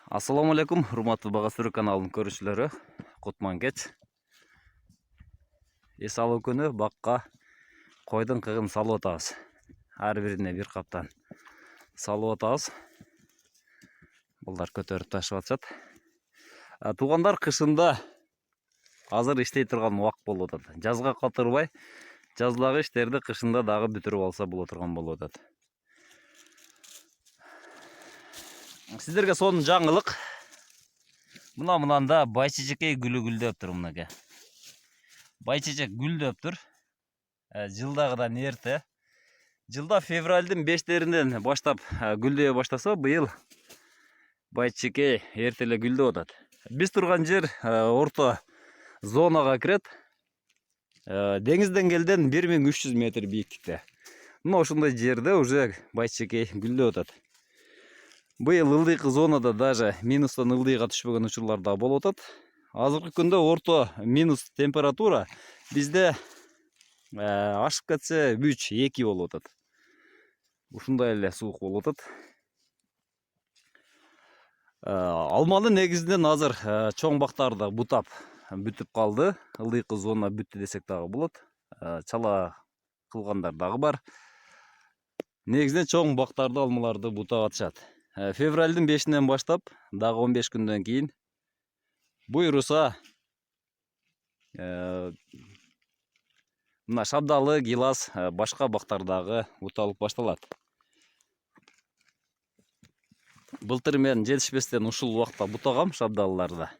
Ассаламу алейкум, урматтуу Бага Сүрүү каналынын көрүүчүлөрү. Кутман кеч. Эсалуу күнү бакка койдун кыгын салып атабыз. Ар бирине бир каптан салып атабыз. Булдар көтөрүп ташып атышат. Туугандар, кышында азыр иштей турган убак болуп атат. Жазга калтырбай, жаздагы иштерди кышында дагы бүтүрүп алса боло турган болуп атат. Сиздерге сонун жаңылык. Мынанда байчечекей гүлү гүлдөптүр мынакей. Байчечек гүлдөптүр. Жылдагыдан эрте. Жылда февралдын 5-леринен баштап гүлдөй баштаса, быйыл байчечекей эрте эле гүлдөп атат. Биз турган жер орто зонага кирет. Деңиз деңгээлден 1300 метр бийиктикте. Мына ошондой жерде уже байчечекей гүлдөп атат. Быйыл ылдыйкы зонада даже минустан ылдыйга түшпөгөн учурлар да болуп атат. Азыркы күндө орто минус температура бизде ашып кетсе 3-2 болуп атат. Ушундай эле суук болуп атат. Алманы негизинен азыр чоң бактарды бутап бүтүп калды. Ылдыйкы зона бүттү десек дагы болот. Чала кылгандар дагы бар. Негизинен чоң бактарды, алмаларды бутап атышат. Февралдын 5-нен баштап дагы 15 күндөн кийин буйруса мына шабдалы, гилас, башка бактардагы буталып башталат. Былтыр мен жетишпестен ушул убакта бутагам шабдалыларды.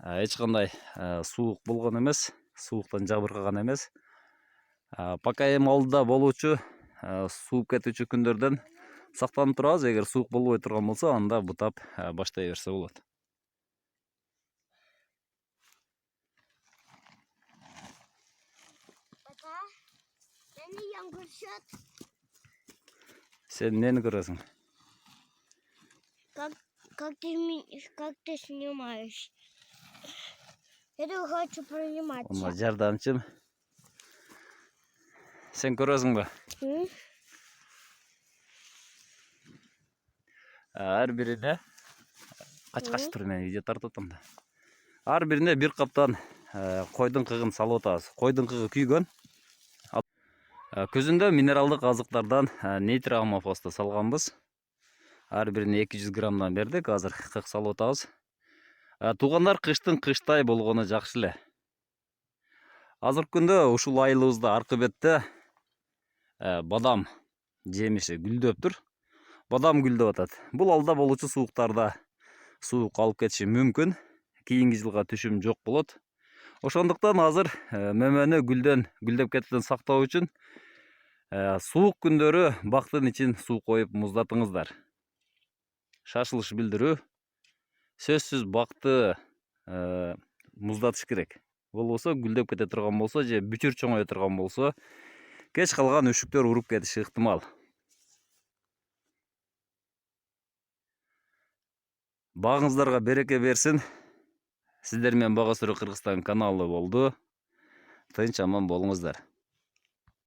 Эч кандай суук болгон эмес, сууктан жабыркаган эмес. Пока эми алдыда болуучу сууп кетүүчү күндөрдөн сактанып турабыз. Эгер суук болбой турган болсо, анда бутап баштай берсе болот. Сен нени көрөсүң? Как ты снимаешь? Я хочу принимать. Жардамчым. Сен көрөсүңбү? Ар бирине кач тур, мен видео тартып атам да. Ар бирине бир каптан койдун кыгын салып атабыз. Койдун кыгы күйгөн. Көзүндө минералдык азыктардан нейтрогамофосты салганбыз. Ар бирине 200 граммдан бердик. Азыр кык салып атабыз. Туугандар, кыштын кыштай болгону жакшы эле. Азыркы күндө ушул айылыбызда аркы бетте бадам жемиши гүлдөптүр. Бадам гүлдөп атат. Бул алда болуучу сууктарда суук алып кетиши мүмкүн. Кийинки жылга түшүм жок болот. Ошондуктан азыр мөмөнү гүлдөп кетүүдөн сактоо үчүн суук күндөрү бактын ичин суу коюп муздатыңыздар. Шашылыш билдирүү сөзсүз бакты муздатыш керек. Болбосо гүлдөп кете турган болсо же бүчүр чоңое турган болсо, кеч калган үшүктөр уруп кетиши ыктымал. Багыңыздарга береке берсин. Сиздер менен Бага Сүрүү Кыргызстан каналы болду. Тынч аман болуңуздар.